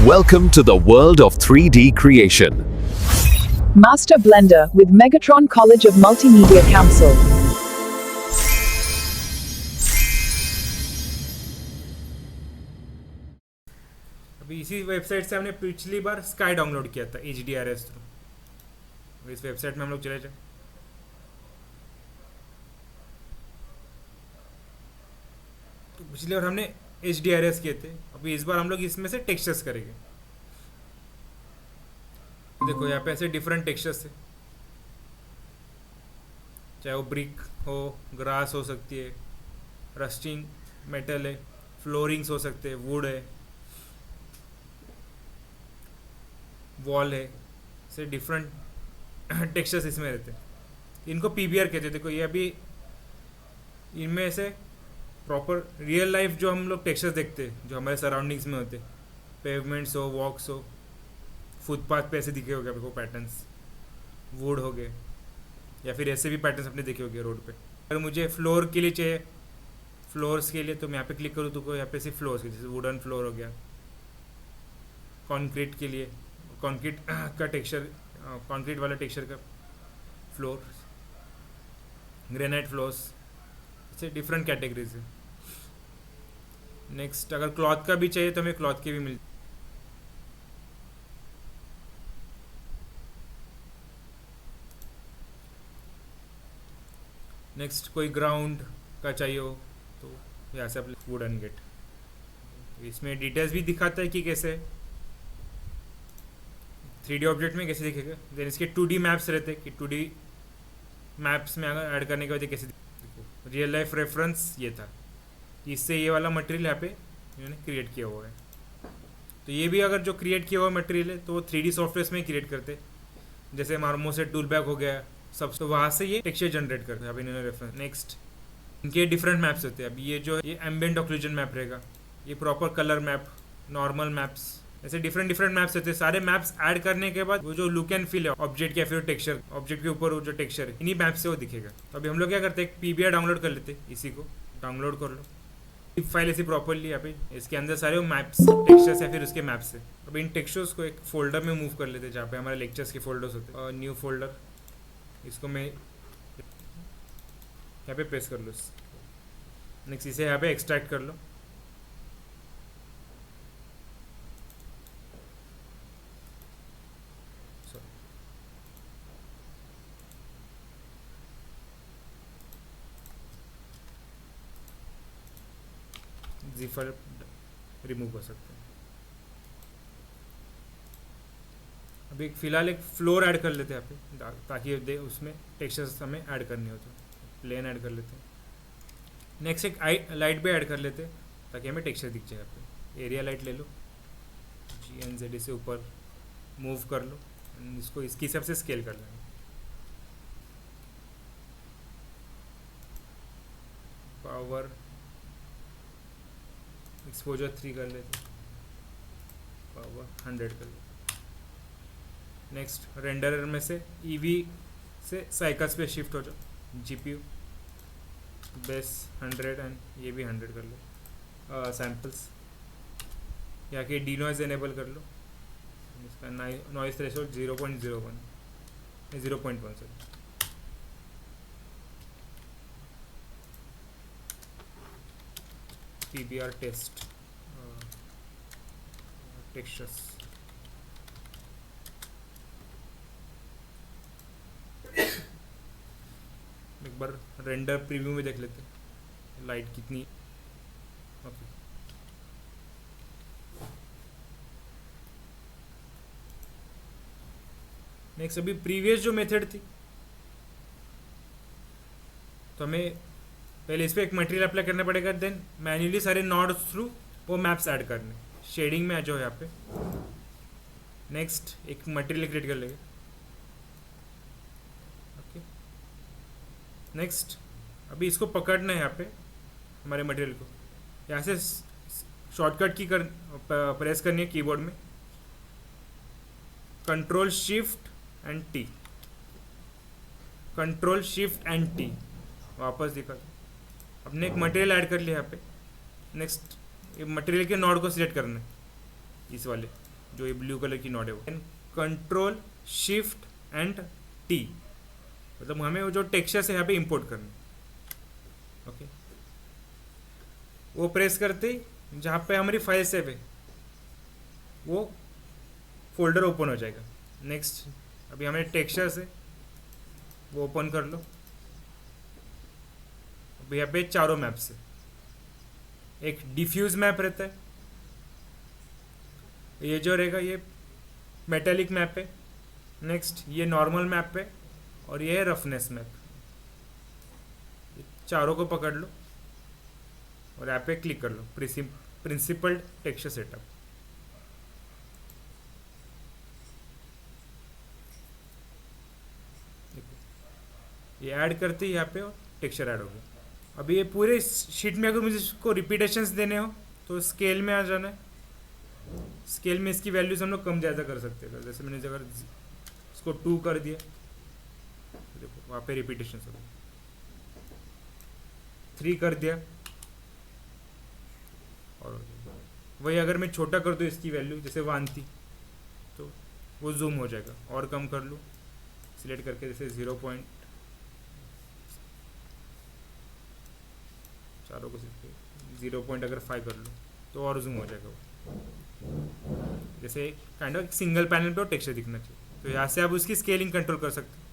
Welcome to the world of 3D creation. Master Blender with Megatron College of Multimedia Council. अभी इसी website से हमने पिछली बार sky download किया था HDRS थ्रू। इस वेबसाइट में हम लोग चले जाए। तो पिछली बार हमने HDRS किए थे, अभी इस बार हम लोग इसमें से टेक्सचर्स करेंगे। देखो यहाँ पे ऐसे डिफरेंट टेक्सचर्स है, चाहे वो ब्रिक हो, ग्रास हो सकती है, रस्टिंग मेटल है, फ्लोरिंग्स हो सकते हैं, वुड है, वॉल है, से डिफरेंट टेक्सचर्स इसमें रहते हैं। इनको PBR कहते हैं। देखो ये अभी इनमें से प्रॉपर रियल लाइफ जो हम लोग टेक्सचर्स देखते हैं, जो हमारे सराउंडिंग्स में होते हैं, पेवमेंट्स हो, वॉक्स हो, फुटपाथ पे ऐसे दिखे होंगे आपको पैटर्न्स, वुड हो गए, या फिर ऐसे भी पैटर्न्स अपने देखे होंगे रोड पे। अगर मुझे फ्लोर के लिए चाहिए, फ्लोर्स के लिए, तो मैं यहाँ पे क्लिक करूँ तो यहाँ पे सिर्फ फ्लोर्स के, जैसे वुडन फ्लोर हो गया। कंक्रीट के लिए कंक्रीट का टेक्सचर, कंक्रीट वाला टेक्सचर का फ्लोर, ग्रेनाइट फ्लोर्स, ऐसे डिफरेंट कैटेगरीज है। नेक्स्ट अगर क्लॉथ का भी चाहिए तो हमें क्लॉथ के भी मिल। नेक्स्ट कोई ग्राउंड का चाहिए हो तो यहाँ से आप वुडन गेट, इसमें डिटेल्स भी दिखाता है कि कैसे 3D ऑब्जेक्ट में कैसे दिखेगा। देन इसके 2D मैप्स रहते हैं कि 2D मैप्स में अगर ऐड करने के बाद कैसे देखो। रियल लाइफ रेफरेंस ये था, इससे ये वाला मटेरियल यहाँ पे इन्होंने क्रिएट किया हुआ है। तो ये भी अगर जो क्रिएट किया हुआ मटेरियल है तो वो 3D सॉफ्टवेयर में ही क्रिएट करते, जैसे मार्मो से टूल बैग हो गया सब, तो वहाँ से ये टेक्सचर जनरेट करते हैं। अभी इन्होंने रेफरेंस। नेक्स्ट इनके डिफरेंट मैप्स होते हैं। अब ये जो है ये एम्बिएंट ऑक्लूजन मैप रहेगा, ये proper colour map, normal maps, ऐसे डिफरेंट मैप्स होते हैं। सारे मैप्स ऐड करने के बाद वो जो लुक एंड फील है ऑब्जेक्ट या फिर टेक्सचर, ऑब्जेक्ट के ऊपर वो जो टेक्सचर है इन्हीं मैप से वो दिखेगा। तो अभी हम लोग क्या करते हैं, PBR डाउनलोड कर लेते हैं, इसी को डाउनलोड कर लो, फाइल ऐसी प्रॉपरली यहाँ पे, इसके अंदर सारे वो मैप्स, टेक्सचर्स या फिर उसके मैप्स है। अब इन टेक्सचर्स को एक फोल्डर में मूव कर लेते हैं जहाँ पे हमारे लेक्चर्स के फोल्डर्स होते हैं। और न्यू फोल्डर, इसको मैं यहाँ पे प्रेस कर लो। नेक्स्ट इसे यहाँ पे एक्सट्रैक्ट कर लो। जिफर रिमूव कर सकते हैं। अभी फिलहाल एक फ्लोर ऐड कर लेते हैं यहाँ पे, ताकि उसमें टेक्सचर्स हमें ऐड करने हो तो प्लेन ऐड कर लेते हैं। नेक्स्ट एक लाइट भी ऐड कर लेते हैं ताकि हमें टेक्सचर दिख जाए। यहाँ पे एरिया लाइट ले लो, GNZ से ऊपर मूव कर लो, इसको इसकी हिसाब से स्केल कर लेंगे। पावर एक्सपोजर 3 कर लेते, पावर 100 कर लेते। नेक्स्ट रेंडरर में से EV से साइकल्स पे शिफ्ट हो जाओ, GPU बेस 100 एंड ये भी 100 कर लो। सैम्पल्स यहाँ के डीनॉइज एनेबल कर लो, इसका noise threshold 0.01 0.1 sir. PBR test textures, एक बार रेंडर प्रीव्यू में देख लेते हैं लाइट कितनी। ओके नेक्स्ट अभी प्रीवियस जो मेथड थी, तो हमें पहले इस पर एक मटेरियल अप्लाई करना पड़ेगा, देन मैन्युअली सारे नोड्स थ्रू वो मैप्स ऐड करने। शेडिंग में आ जाओ यहाँ पे। नेक्स्ट एक मटेरियल क्रिएट कर लेंगे। ओके नेक्स्ट अभी इसको पकड़ना है यहाँ पे हमारे मटेरियल को, यहाँ से शॉर्टकट की प्रेस करनी है कीबोर्ड में, control shift and T, control shift and T. वापस दिखा दो। अपने एक मटेरियल ऐड कर लिया यहाँ पे। नेक्स्ट ये मटेरियल के नोड को सिलेक्ट करना है, इस वाले जो ये ब्लू कलर की नॉट है वो कंट्रोल शिफ्ट एंड टी, मतलब हमें वो जो टेक्सचर्स है यहाँ पे इंपोर्ट करना। ओके, वो प्रेस करते ही जहाँ पे हमारी फाइल सेव है वो फोल्डर ओपन हो जाएगा। नेक्स्ट अभी हमें टेक्सचर्स है वो ओपन कर लो। अभी यहाँ पे चारों मैप्स है, एक डिफ्यूज मैप रहता है, ये जो रहेगा ये मेटेलिक मैप है, नेक्स्ट ये नॉर्मल मैप है और ये है रफनेस मैप। चारों को पकड़ लो और यहाँ पे क्लिक कर लो प्रिंसिपल टेक्सचर सेटअप। ये ऐड करते ही यहाँ पे टेक्सचर ऐड हो गया। अभी ये पूरे शीट में अगर मुझे इसको रिपीटेशंस देने हो तो स्केल में आ जाना है। स्केल में इसकी वैल्यूज हम लोग कम ज़्यादा कर सकते हैं। जैसे मैंने अगर इसको 2 कर दिया तो देखो वहाँ पे रिपीटेशन हो गया, 3 कर दिया और वही अगर मैं छोटा कर दूँ इसकी वैल्यू जैसे 1 थी तो वो जूम हो जाएगा, और कम कर लूँ सिलेक्ट करके जैसे 0 पॉइंट, चारों को 0 पॉइंट अगर 5 कर लूँ तो और जूम हो जाएगा वो, जैसे काइंड ऑफ सिंगल पैनल पे टेक्सचर दिखना चाहिए। तो यहाँ से आप उसकी स्केलिंग कंट्रोल कर सकते हैं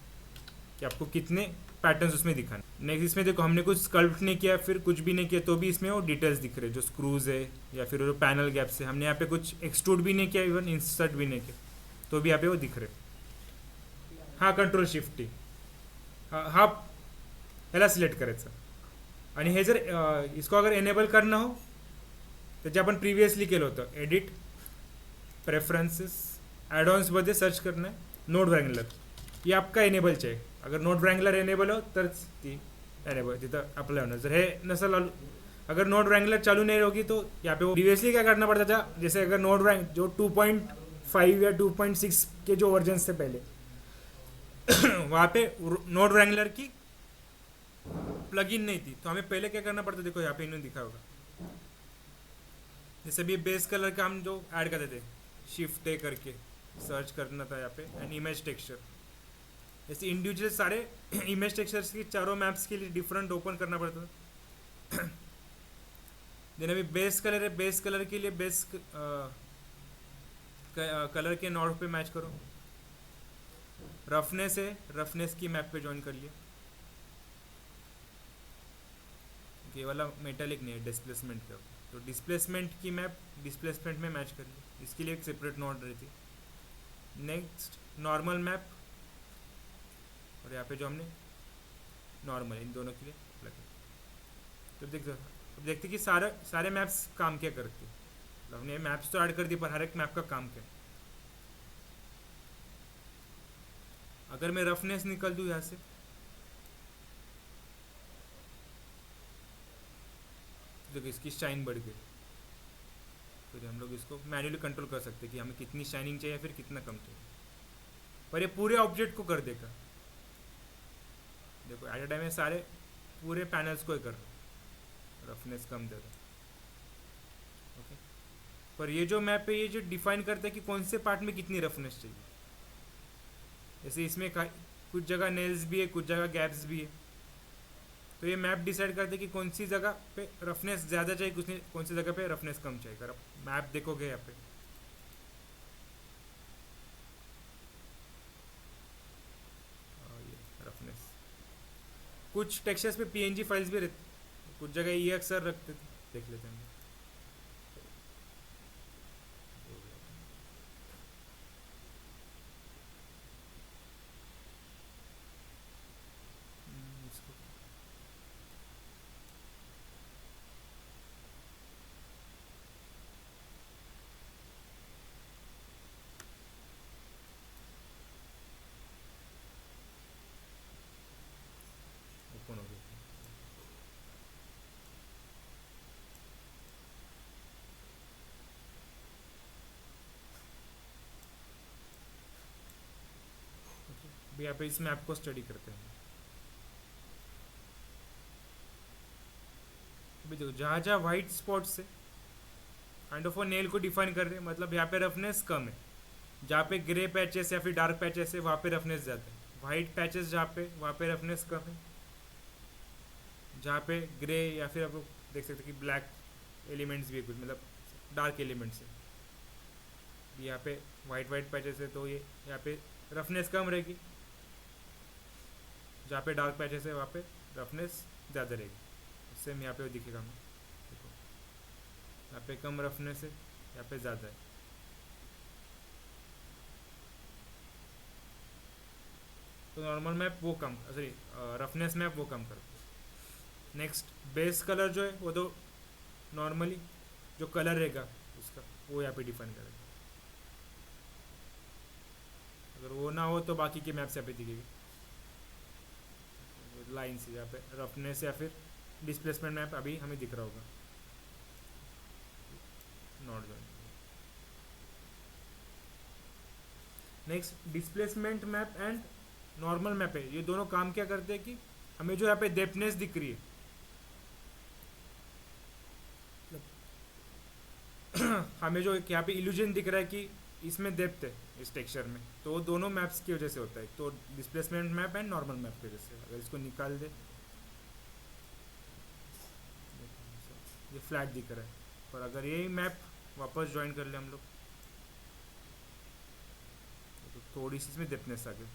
कि आपको कितने पैटर्न्स उसमें दिखाने। नेक्स्ट इसमें देखो हमने कुछ स्कल्प्ट नहीं किया फिर कुछ भी नहीं किया तो भी इसमें वो डिटेल्स दिख रहे हैं, जो स्क्रूज है या फिर जो पैनल गैप्स है। हमने यहाँ पे कुछ एक्सट्रूड भी नहीं किया, इवन इंसर्ट भी नहीं किया तो भी यहाँ पे वो दिख रहे। हाँ, कंट्रोल शिफ्ट टी हा ह्याला सिलेक्ट करायचं आणि हे जर इसको अगर एनेबल करना हो तर जे आपण प्रिव्हियसली केलं होतं एडिट प्रेफरन्सेस ॲडॉन्समध्ये सर्च करना है नोड व्रँगलर, ये आपका एनेबल चाहिए। अगर नोड व्रँगलर एनेबल हो तरच ती एनेबल तिथं अप्लाय होणार। जर हे नसेल अगर नोड व्रँगलर चालू नहीं होगी तो यहाँ पे वो प्रीवियसली क्या करना पड़ता था, जैसे अगर नोड व्रैंग जो 2.5 या 2.6 के जो वर्जन से पहले वहाँ पे नोड व्रैंगलर की प्लगइन नहीं थी तो हमें पहले क्या करना पड़ता, देखो यहाँ पे इन्होंने दिखा होगा जैसे भी बेस कलर का हम जो ऐड करते थे शिफ्ट ए करके सर्च करना था यहाँ पे एंड इमेज टेक्सचर, ऐसे इंडिविजुअल सारे इमेज टेक्सचर्स की चारों मैप्स के लिए डिफरेंट ओपन करना पड़ता था। देन अभी बेस कलर है, बेस कलर के लिए बेस कलर के नोड पे मैच करो। रफनेस है, रफनेस की मैप पे ज्वाइन कर लिया। ये वाला मेटालिक नहीं है, डिस्प्लेसमेंट का, तो डिस्प्लेसमेंट की मैप डिस्प्लेसमेंट में मैच कर ली, इसके लिए एक सेपरेट नोड रहती। नेक्स्ट नॉर्मल मैप, और यहाँ पे जो हमने नॉर्मल इन दोनों के लिए लगे। तो देखते कि सारे मैप्स काम क्या करते, मतलब हमने मैप्स तो ऐड कर दी पर हर एक मैप का काम क्या। अगर मैं रफनेस निकल दूँ यहाँ से देखो इसकी शाइन बढ़ गई, फिर हम लोग इसको मैन्युअली कंट्रोल कर सकते हैं कि हमें कितनी शाइनिंग चाहिए फिर कितना कम चाहिए, पर ये पूरे ऑब्जेक्ट को कर देगा। देखो एट अ टाइम में सारे पूरे पैनल्स को ही कर रफनेस कम देगा। ओके, पर ये जो मैप है ये जो डिफाइन करता है कि कौन से पार्ट में कितनी रफनेस चाहिए। जैसे इसमें कुछ जगह नेल्स भी है, कुछ जगह गैप्स भी है, तो ये मैप डिसाइड करते हैं कि कौन सी जगह पे रफनेस ज़्यादा चाहिए, कौन सी जगह पे रफनेस कम चाहिए। अगर आप मैप देखोगे यहाँ पे ये रफनेस, कुछ टेक्सचर्स पे पीएनजी फाइल्स भी रहती, कुछ जगह ये अक्सर रखते थे, देख लेते हैं। ओपन हो गया। अभी यहाँ पे इस मैप को स्टडी करते हैं। अभी देखो जहाँ जहाँ वाइट स्पॉट्स है काइंड ऑफ वो नेल को डिफाइन कर रहे हैं, मतलब यहाँ पे रफनेस कम है, जहाँ पे ग्रे पैचेस या फिर डार्क पैचेस है वहाँ पे रफनेस ज़्यादा है, वाइट पैचेस जहाँ पे वहाँ पे रफनेस कम है, जहाँ पे ग्रे या फिर आप लोग देख सकते हैं कि ब्लैक एलिमेंट्स भी है कुछ, मतलब डार्क एलिमेंट्स है, यहाँ पे वाइट पैचेस है तो ये यहाँ पे रफनेस कम रहेगी, जहाँ पे डार्क पैचेस है वहाँ पे रफनेस ज़्यादा रहेगी। सेम यहाँ पे दिखेगा हमें, देखो यहाँ पे कम रफनेस है, यहाँ पे ज़्यादा है। तो नॉर्मल मैप वो कम, सॉरी रफनेस मैप वो कम करते हैं। नेक्स्ट बेस कलर जो है वो तो नॉर्मली जो कलर रहेगा उसका वो यहाँ पे डिफाइन करेगा, अगर वो ना हो तो बाकी के मैप्स यहाँ पे दिखेगी लाइन्स, यहाँ पे रफनेस या फिर डिस्प्लेसमेंट मैप अभी हमें दिख रहा होगा not join. Next displacement map and normal map है, ये दोनों काम क्या करते हैं कि हमें जो यहाँ पे डेप्थनेस दिख रही है हमें जो यहाँ पे इल्यूजन दिख रहा है कि इसमें डेप्थ है इस टेक्सचर में, तो वो दोनों मैप्स की वजह से होता है, तो displacement map and normal map की वजह से। अगर इसको निकाल दे ये फ्लैट दिख रहा है, पर अगर यही मैप वापस ज्वाइन कर ले हम लोग तो थोड़ी सी इसमें डेप्थनेस आ गई।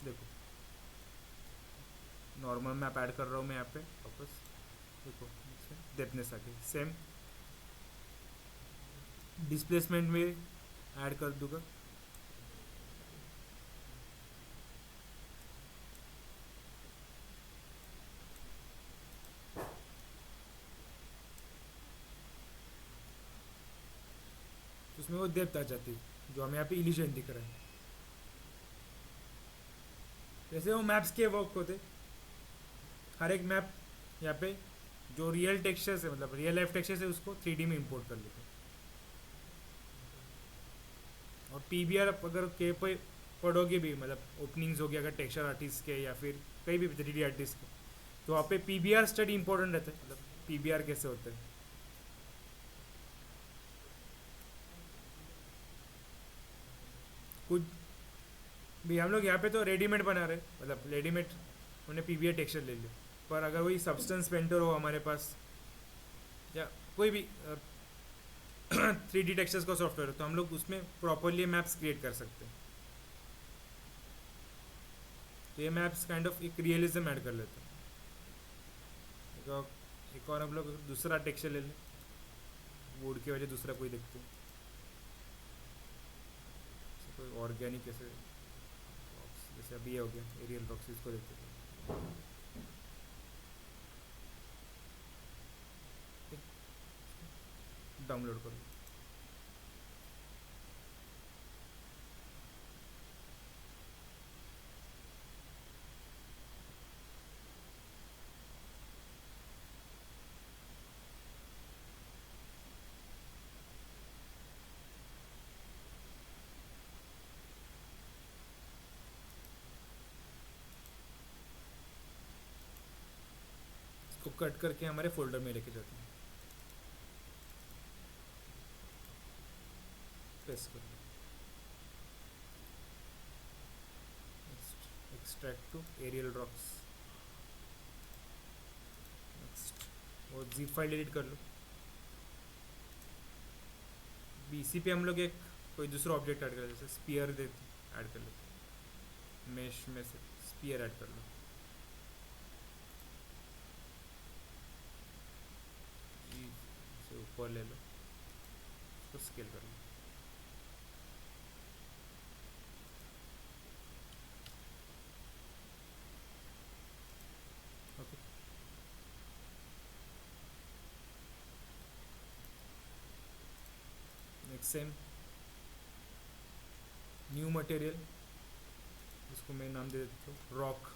देखो नॉर्मल मैप ऐड कर रहा हूँ मैं यहाँ पे वापस, देखो डेप्थनेस आ गई। सेम डिस्प्लेसमेंट में ऐड कर दूंगा, उसमें वो डेप्थ आ जाती है जो हमें यहाँ पे इल्यूजन दिख रहा है। जैसे वो मैप्स के वर्क होते, हर एक मैप यहाँ पे जो रियल टेक्सचर्स है, मतलब रियल लाइफ टेक्सचर्स है, उसको 3D में इंपोर्ट कर लेते हैं। और PBR अगर के पे पढ़ोगे भी, मतलब ओपनिंग्स हो गया अगर टेक्सचर आर्टिस्ट के या फिर कहीं भी 3D आर्टिस्ट के, तो वहाँ पे PBR स्टडी इंपॉर्टेंट रहता है, मतलब PBR कैसे होता है। कुछ भी हम लोग यहाँ पे तो रेडीमेड बना रहे, मतलब रेडीमेड उन्हें PBR टेक्सचर ले लिया, पर अगर वही सब्सटेंस पेंटर हो हमारे पास या कोई भी 3D टेक्सचर्स का सॉफ्टवेयर हो, तो हम लोग उसमें प्रॉपरली मैप्स क्रिएट कर सकते हैं। तो ये मैप्स काइंड ऑफ एक रियलिज्म ऐड कर लेते हैं। एक और हम लोग दूसरा टेक्सचर ले लें, वुड की वजह दूसरा कोई देखते हैं, कोई ऑर्गेनिक ऐसे जैसे अभी ये हो गया एरियल रॉक्स, इसको देखते हैं। डाउनलोड करो, इसको कट करके हमारे फोल्डर में लेके जाते हैं, पेस्ट करो, extract to aerial rocks. Next वो zip फाइल डिलीट कर लो। BC पे हम लोग एक कोई दूसरा ऑब्जेक्ट ऐड कर लेते, जैसे स्पीयर देते ऐड कर लेते, मेश में से स्पीयर ऐड कर लो। ऊपर ले लो, उसको स्केल कर लो। Okay, next same new material, इसको मैं नाम दे देता हूँ रॉक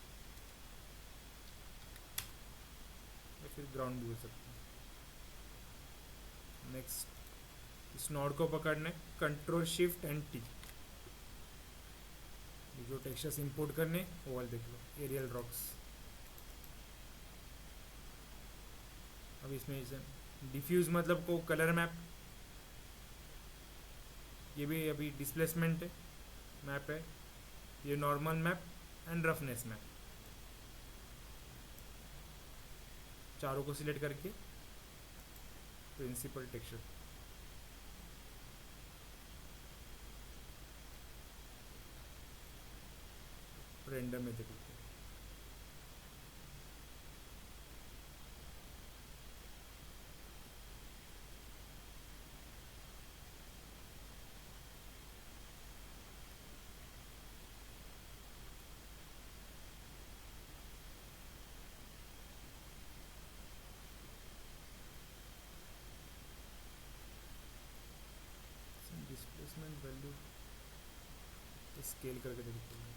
या फिर ग्राउंड भी हो सकता है। नेक्स्ट इस नोड को पकड़ने कंट्रोल शिफ्ट एंड टी, जो टेक्सचर्स इंपोर्ट करने वो वाले देख लो, एरियल रॉक्स। अब इसमें इसे डिफ्यूज मतलब को कलर मैप, ये भी अभी डिस्प्लेसमेंट है मैप है, ये normal map and roughness map, चारों को सिलेक्ट करके प्रिंसिपल टेक्सचर, रेंडर में देखो डिस्प्लेसमेंट वैल्यू स्केल करके देखते हैं।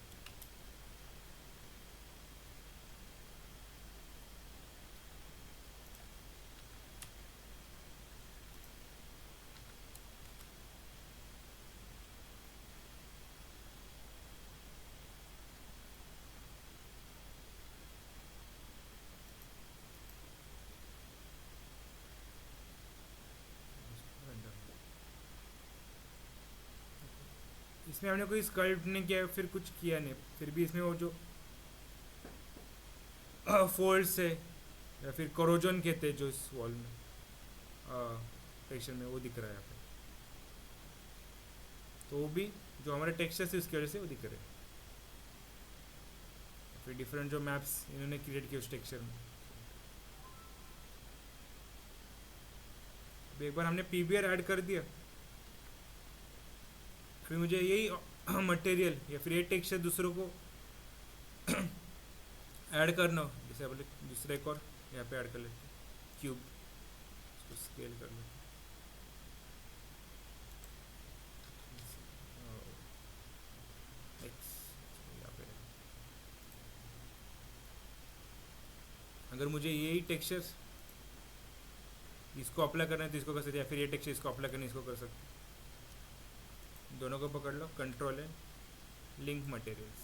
इसमें हमने कोई स्कल्प्ट नहीं किया, फिर कुछ किया नहीं, फिर भी इसमें वो जो फोल्ड्स है या फिर कोरोजन कहते हैं जो इस वॉल में टेक्सचर में वो दिख रहा है यहाँ पे, तो वो भी जो हमारे टेक्सचर से उसकी वजह से वो दिख रहे हैं। फिर डिफरेंट जो मैप्स इन्होंने क्रिएट किए उस टेक्सचर में, एक बार हमने पीबीआर ऐड कर दिया, फिर मुझे यही मटेरियल या फिर ये टेक्सचर दूसरों को ऐड करना हो, जैसे बोले दूसरा एक और यहाँ पे ऐड कर लेते हैं क्यूब, उसको स्केल कर लेते हैं, यहाँ पे अगर मुझे यही टेक्सचर इसको अप्लाई करना है तो इसको कर सकते हैं, या फिर ये टेक्सचर इसको अप्लाई करना है इसको कर सकते हैं, दोनों को पकड़ लो, कंट्रोल है लिंक मटेरियल्स,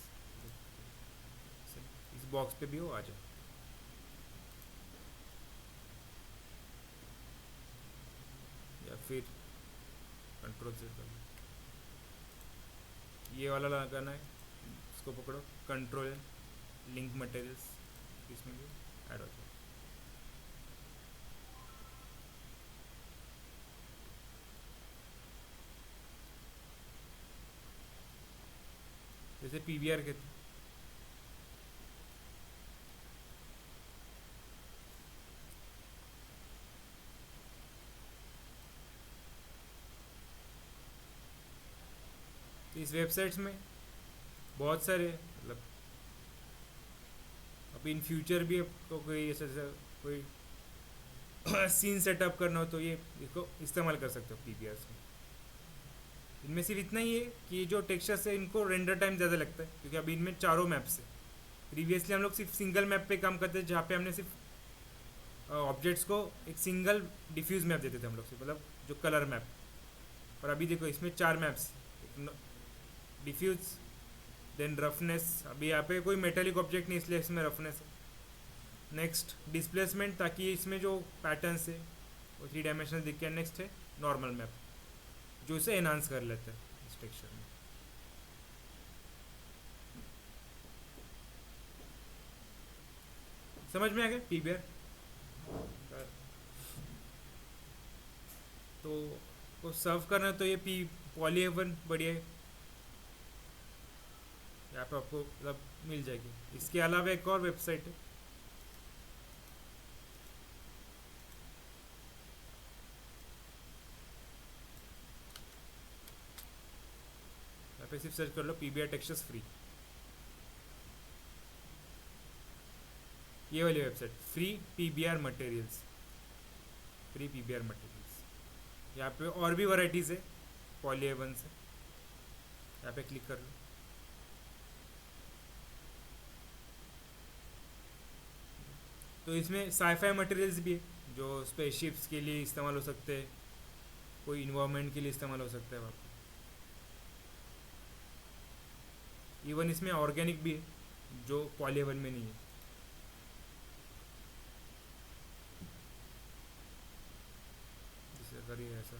इस बॉक्स पे भी वो आ जाए, या फिर कंट्रोल से कर लो, ये वाला लगाना है, इसको पकड़ो कंट्रोल लिंक मटेरियल्स, इसमें भी ऐड हो जाए। जैसे पीवीआर के तो इस वेबसाइट्स में बहुत सारे मतलब अब इन फ्यूचर भी आपको कोई ऐसा कोई सीन सेटअप करना हो तो ये इसको इस्तेमाल कर सकते हो पीवीआर में। इनमें सिर्फ इतना ही है कि जो टेक्सचर्स है इनको रेंडर टाइम ज़्यादा लगता है, क्योंकि अभी इनमें चारों मैप्स है। प्रीवियसली हम लोग सिर्फ सिंगल मैप पे काम करते थे, जहाँ पे हमने सिर्फ ऑब्जेक्ट्स को एक सिंगल डिफ्यूज मैप देते थे हम लोग सिर्फ, मतलब जो कलर मैप। और अभी देखो इसमें 4 मैप्स, डिफ्यूज, देन रफनेस, अभी यहाँ पे कोई मेटेलिक ऑब्जेक्ट नहीं इसलिए इसमें रफनेस है। नेक्स्ट डिस्प्लेसमेंट, ताकि इसमें जो पैटर्न्स है वो 3 डायमेंशनल दिखे। नेक्स्ट है नॉर्मल मैप, जो इसे एनहांस कर लेते हैं इस टेक्सचर में। समझ में आ गया पीबीआर? तो को सर्व करना तो ये पॉलीहेवन बढ़िया है, यहाँ पे आपको मतलब मिल जाएगी। इसके अलावा एक और वेबसाइट है, यहाँ पे सिर्फ सर्च कर लो पीबीआर टेक्सचर्स फ्री, ये वाली website free PBR materials, free PBR materials. यहाँ पे और भी वैरायटीज़ है पॉलीहेवन से, यहाँ पे क्लिक कर लो। तो इसमें साईफाई मटेरियल्स भी है जो स्पेसशिप्स के लिए इस्तेमाल हो सकते हैं, कोई इन्वायरमेंट के लिए इस्तेमाल हो सकता है वहाँ पर। इवन इसमें ऑर्गेनिक भी है जो पॉलीहेवन में नहीं है। अगर ये ऐसा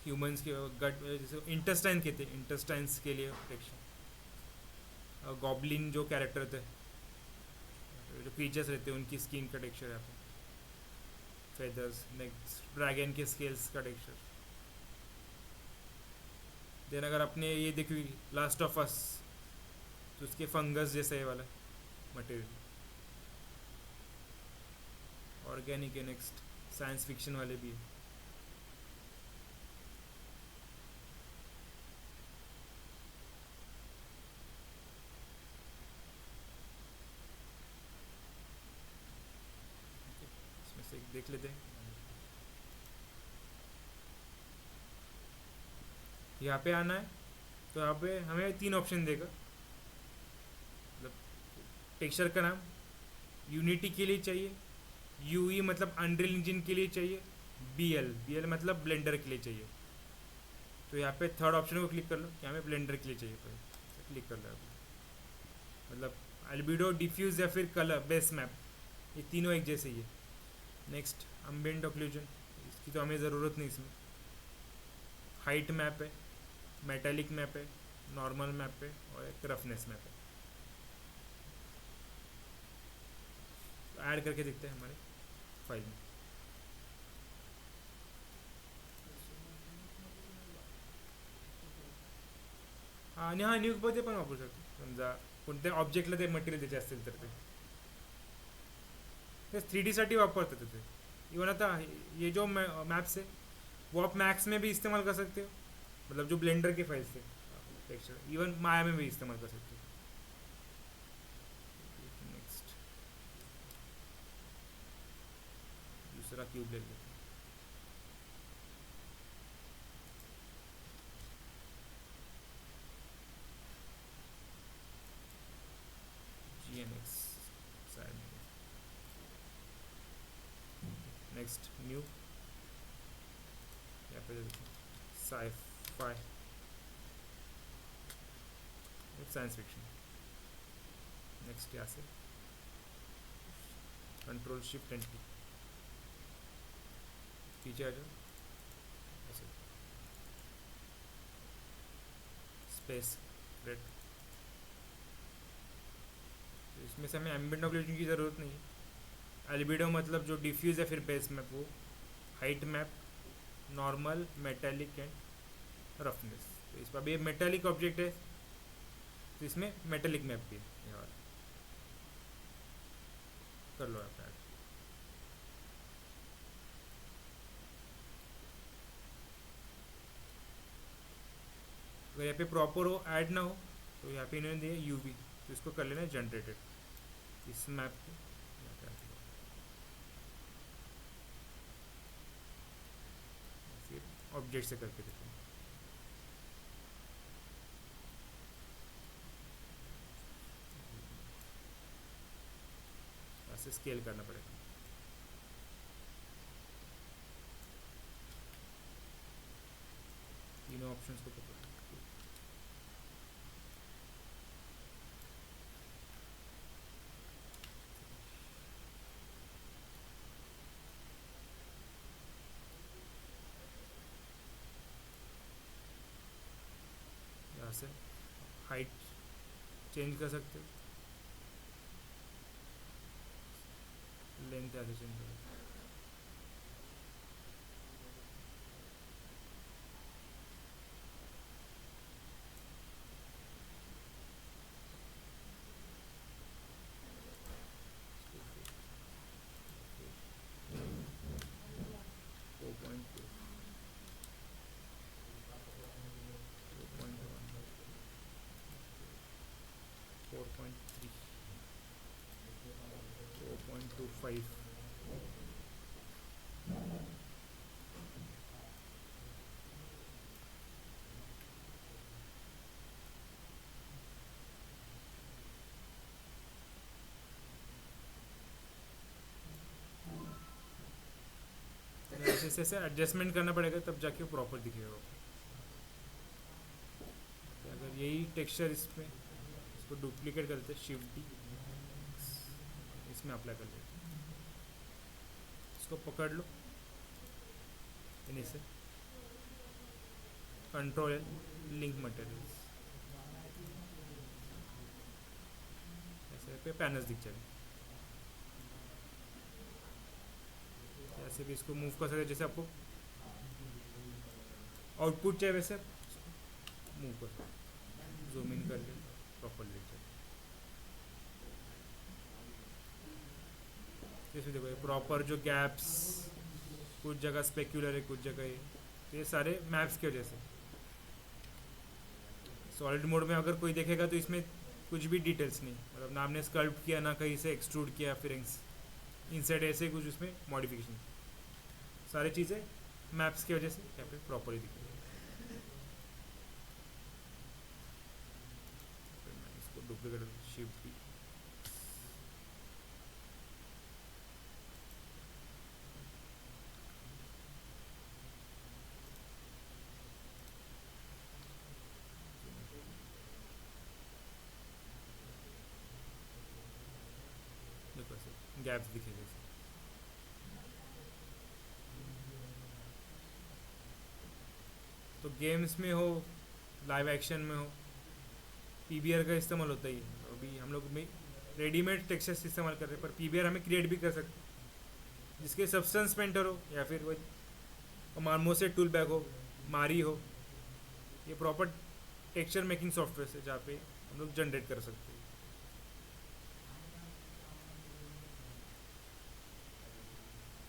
ह्यूमंस के गट जैसे इंटेस्टाइन कहते हैं, इंटेस्टाइन्स के लिए टेक्सचर, गॉबलिन जो कैरेक्टर थे, जो क्रीचर्स रहते हैं उनकी स्किन का टेक्सचर यहाँ पे, फेदर्स, नेक्स्ट ड्रैगन के स्केल्स का टेक्सचर। देन अगर आपने ये देखी लास्ट ऑफ अस, तो उसके फंगस जैसा ये वाला मटेरियल, ऑर्गेनिक है। नेक्स्ट साइंस फिक्शन वाले भी है। इसमें से एक देख लेते हैं। यहाँ पे आना है तो यहाँ पे हमें 3 ऑप्शन देगा, मतलब टेक्सचर का नाम यूनिटी के लिए चाहिए, यूई मतलब अनरियल इंजन के लिए चाहिए, बीएल मतलब ब्लेंडर के लिए चाहिए। तो यहाँ पे थर्ड ऑप्शन को क्लिक कर लो कि हमें ब्लेंडर के लिए चाहिए, पहले क्लिक कर लो। मतलब अल्बिडो, डिफ्यूज या फिर कलर बेस मैप, ये तीनों एक जैसे ही है। नेक्स्ट एम्बिएंट ऑक्लूजन, इसकी तो हमें ज़रूरत नहीं इसमें। हाइट मैप है, मेटालिक मैप है, नॉर्मल मैप है और एक रफनेस मैप है। तो ऐड करके देखते हैं हमारे फाइल में। आणि हा न्यूजमध्ये पण वापरू शकतो, समजा कोणत्या ऑब्जेक्टला ते मटेरियल द्यायचे असेल तर ते 3D साठी वापरतात ते। इवन आता ये जो मैप्स है वो आप मैक्स में भी इस्तेमाल कर सकते हो, मतलब जो ब्लेंडर के फाइल्स थे टेक्सचर, इवन माया में भी इस्तेमाल कर सकते हो। नेक्स्ट दूसरा क्यूब ले लेते हैं। GNX साइड में। नेक्स्ट न्यू, यहाँ पे साई-फाई, साइंस फिक्शन। नेक्स्ट यहाँ से कंट्रोल शिफ्ट एंड टी, पीछे आ जाओ ऐसे, स्पेस रेड। तो इसमें से हमें एम्बिएंट ऑक्लूजन की ज़रूरत नहीं है। अल्बिडो मतलब जो डिफ्यूज है फिर बेस मैप, वो height map, normal, metallic and roughness. तो इस पर अभी मेटालिक ऑब्जेक्ट है तो इसमें मेटालिक मैप भी है, ये वाला कर लो आप ऐड। अगर यहाँ पे प्रॉपर हो, ऐड ना हो, तो यहाँ पे इन्होंने दिया यूवी, तो इसको कर लेना जनरेटेड इस मैप को। फिर ऑब्जेक्ट से करके देखो, ऐसे स्केल करना पड़ेगा। तीनों ऑप्शंस को पकड़ो। यहाँ से हाइट चेंज कर सकते हो, लेंथ ऐसे चेंज कर सकते हो। ऐसे ऐसे एडजस्टमेंट करना पड़ेगा तब जाके वो प्रॉपर दिखेगा। अगर यही टेक्सचर इसमें, इसको डुप्लीकेट करते हैं, शिफ्ट डी, इसमें अप्लाई कर लेते हैं, इसको पकड़ लो, इन्हीं से कंट्रोल लिंक मटेरियल्स, ऐसे पे पैनल्स दिख जाएंगे। ऐसे भी इसको मूव कर सकते हैं, जैसे आपको आउटपुट चाहिए वैसे मूव कर सकते, जूम इन कर ले, प्रॉपरली दिख जाए। इसमें देखो प्रॉपर जो गैप्स, कुछ जगह स्पेक्युलर है, कुछ जगह ये, तो ये सारे मैप्स की वजह से। सॉलिड मोड में अगर कोई देखेगा तो इसमें कुछ भी डिटेल्स नहीं, मतलब ना आपने स्कल्प्ट किया, ना कहीं से एक्सट्रूड किया, फिर इनसाइड ऐसे कुछ उसमें मॉडिफिकेशन, सारी चीज़ें मैप्स की वजह से यहाँ पे प्रॉपरली दिख रही है। इसको डुप्लीकेट शिफ्ट की, देखो ऐसे गैप्स दिखेंगे ऐसे। तो गेम्स में हो, लाइव एक्शन में हो, पीबीआर का इस्तेमाल होता ही है। अभी हम लोग में रेडीमेड टेक्सचर्स इस्तेमाल कर रहे हैं, पर पीबीआर हमें क्रिएट भी कर सकते हैं, जिसके सब्सटेंस पेंटर हो या फिर वही मार्मोसेट टूल बैग हो, मारी हो, ये प्रॉपर टेक्सचर मेकिंग सॉफ्टवेयर है जहाँ पे हम लोग जनरेट कर सकते हैं।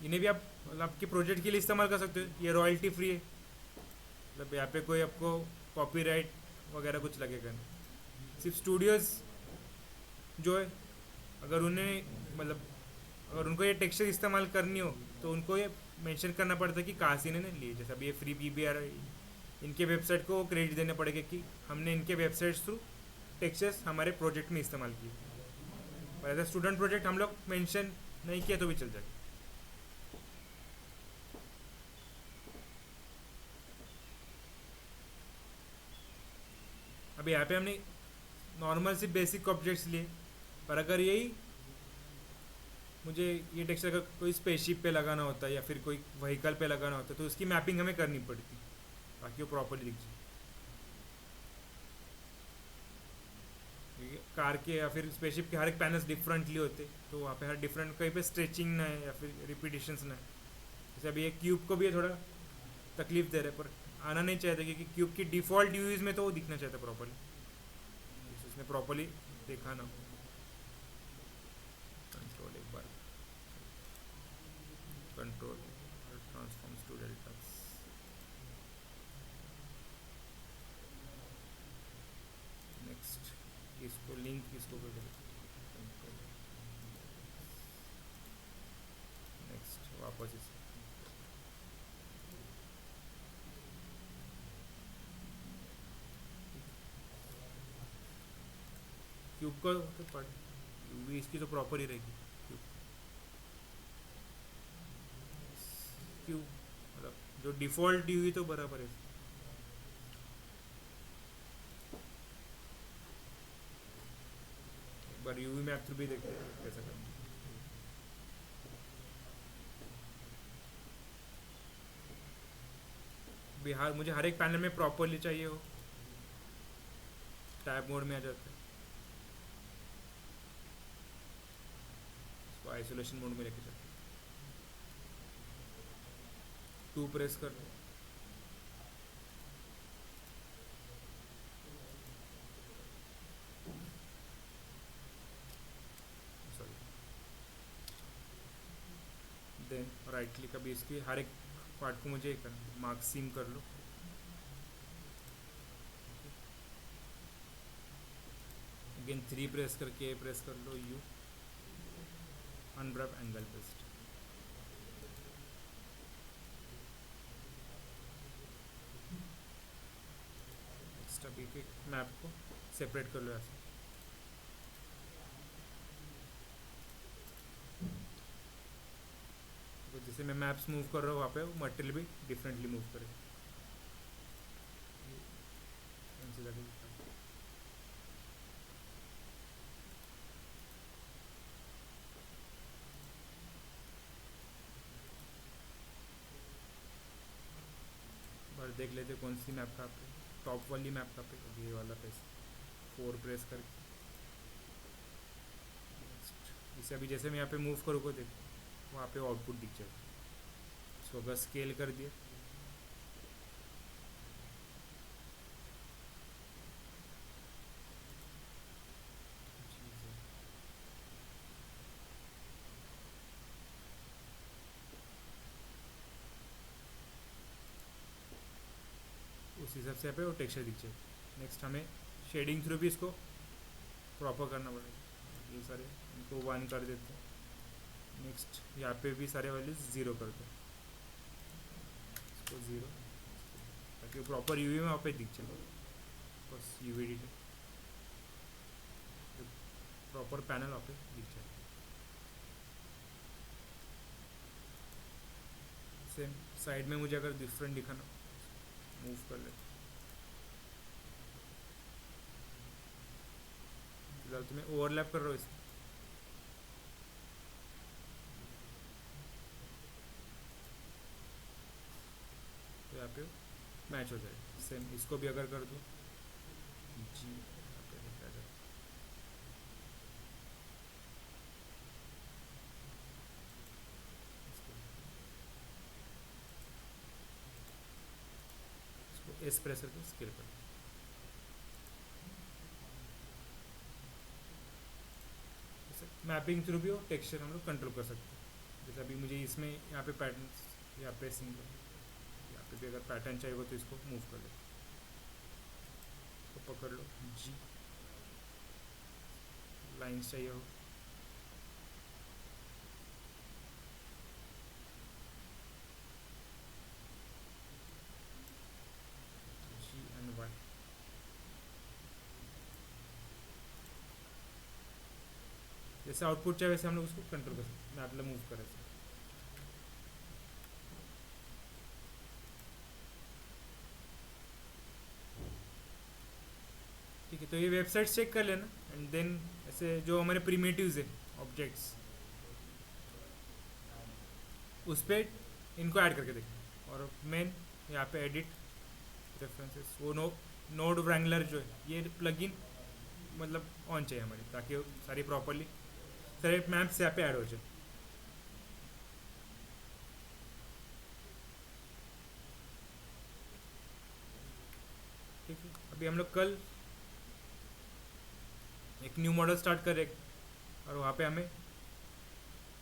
इन्हें भी आप मतलब आपके प्रोजेक्ट के लिए इस्तेमाल कर सकते हो, ये रॉयल्टी फ्री है, मतलब यहाँ पे कोई आपको कॉपीराइट वगैरह कुछ लगेगा नहीं। सिर्फ स्टूडियोज़ जो है, अगर उन्हें मतलब अगर उनको ये टेक्सचर इस्तेमाल करनी हो तो उनको ये मेंशन करना पड़ता है कि कहाँ से इन्होंने लिए। जैसे अभी ये फ्री पीबीआर, इनके वेबसाइट को क्रेडिट देने पड़ेगा कि हमने इनके वेबसाइट्स थ्रू टेक्सचर्स हमारे प्रोजेक्ट में इस्तेमाल किए। पर एज ए स्टूडेंट प्रोजेक्ट हम लोग मेंशन नहीं किया तो भी चल जाए। अभी यहाँ पे हमने नॉर्मल सी बेसिक ऑब्जेक्ट्स लिए, पर अगर यही मुझे ये टेक्सचर अगर कोई स्पेसशिप पे लगाना होता है या फिर कोई व्हीकल पे लगाना होता है तो उसकी मैपिंग हमें करनी पड़ती ताकि वो प्रॉपरली दिख जाए। कार के या फिर स्पेसशिप के हर एक पैनल्स डिफरेंटली होते, तो वहाँ पे हर डिफरेंट कहीं पे स्ट्रेचिंग ना है या फिर रिपीटेशंस ना है। जैसे अभी ये क्यूब को भी ये थोड़ा तकलीफ दे रहे, पर आना नहीं चाहता क्योंकि क्यूब की डिफ़ॉल्ट यूज में तो वो दिखना चाहता प्रॉपरली, उसने प्रॉपरली देखा ना। कंट्रोल एक बार, control transforms to deltas, next इसको लिंक इसको कर दो, नेक्स्ट वापस इस क्यूब का तो पढ़ यूवी इसकी तो प्रॉपर ही रहेगी। क्यूब मतलब जो डिफ़ॉल्ट यूवी तो बराबर है। एक बार यूवी मैप थ्रू भी देखते हैं कैसा करना। बिहार मुझे हर एक पैनल में प्रॉपरली चाहिए हो, टैब मोड में आ जाता है, आइसोलेशन मोड में लेके जाते, 2 प्रेस कर दो, सॉरी देन राइट क्लिक। अभी इसकी हर एक पार्ट को मुझे मार्क सीम कर लो, अगेन 3 प्रेस करके प्रेस कर लो, U unwrap angle paste. Next अभी के मैप को सेपरेट कर लो ऐसे, तो जैसे मैं मैप्स मूव कर रहा हूँ वहाँ पे मटेरियल भी डिफरेंटली मूव करे। देख लेते कौन सी मैप कहाँ पे, टॉप वाली मैप कहाँ पे, ये वाला पे 4 प्रेस करके इसे अभी जैसे मैं यहाँ पे मूव करूँगा देखो वहाँ पे आउटपुट दिख जाएगा। इसको अगर स्केल कर दिए उस हिसाब से यहाँ पे वो टेक्सचर दिख जाएगा। नेक्स्ट हमें शेडिंग थ्रू भी इसको प्रॉपर करना पड़ेगा। ये सारे इनको 1 कर देते हैं। नेक्स्ट यहाँ पे भी सारे वैल्यूज 0 कर दो, इसको 0 ताकि प्रॉपर यूवी में वहाँ पे दिख जाए। बस यूवी डिटेल प्रॉपर पैनल वहाँ पे दिख जाए। सेम साइड में मुझे अगर डिफरेंट दिखाना मूव कर ले, फिलहाल तो मैं ओवरलैप कर रहा हूँ इसमें। तो यहाँ पे मैच हो जाए। सेम इसको भी अगर कर दूँ जी, यहाँ पे दिखा जाए। इसको एस प्रेस करके स्केल कर, मैपिंग थ्रू भी हो टेक्सचर हम लोग कंट्रोल कर सकते हैं। जैसे अभी मुझे इसमें यहाँ पे पैटर्न, यहाँ पे सिंगल, यहाँ पे भी अगर पैटर्न चाहिए हो तो इसको मूव कर लो, तो पकड़ लो जी। लाइंस चाहिए हो जी एंड वाई। जैसे आउटपुट चाहिए वैसे हम लोग उसको कंट्रोल कर सकते हैं। मैं मतलब मूव कर ऐसे ठीक है। तो ये वेबसाइट चेक कर लेना एंड देन ऐसे जो हमारे प्रीमेटिव्स है ऑब्जेक्ट्स उस पर इनको ऐड करके देखना। और मेन यहाँ पे एडिट रेफरेंसेस वो नोड व्रैंगलर जो है ये प्लगइन मतलब ऑन चाहिए हमारी, ताकि सारी प्रॉपरली सारे मैप्स यहाँ पे ऐड हो जाए। ठीक है, अभी हम लोग कल एक न्यू मॉडल स्टार्ट करें और वहाँ पे हमें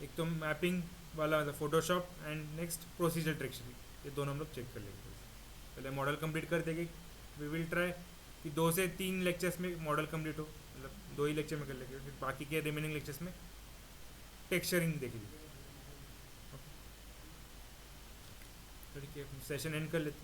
एक तो मैपिंग वाला Photoshop and next procedure texture, ये दोनों हम लोग चेक कर लेंगे। पहले मॉडल कंप्लीट कर देंगे। वी विल ट्राई कि 2 से 3 लेक्चर्स में मॉडल कंप्लीट हो, मतलब 2 ही लेक्चर में कर लेंगे। फिर बाकी के रिमेनिंग लेक्चर्स में टेक्सचरिंग देखेंगे। ठीक है, सेशन एंड कर लेते हैं।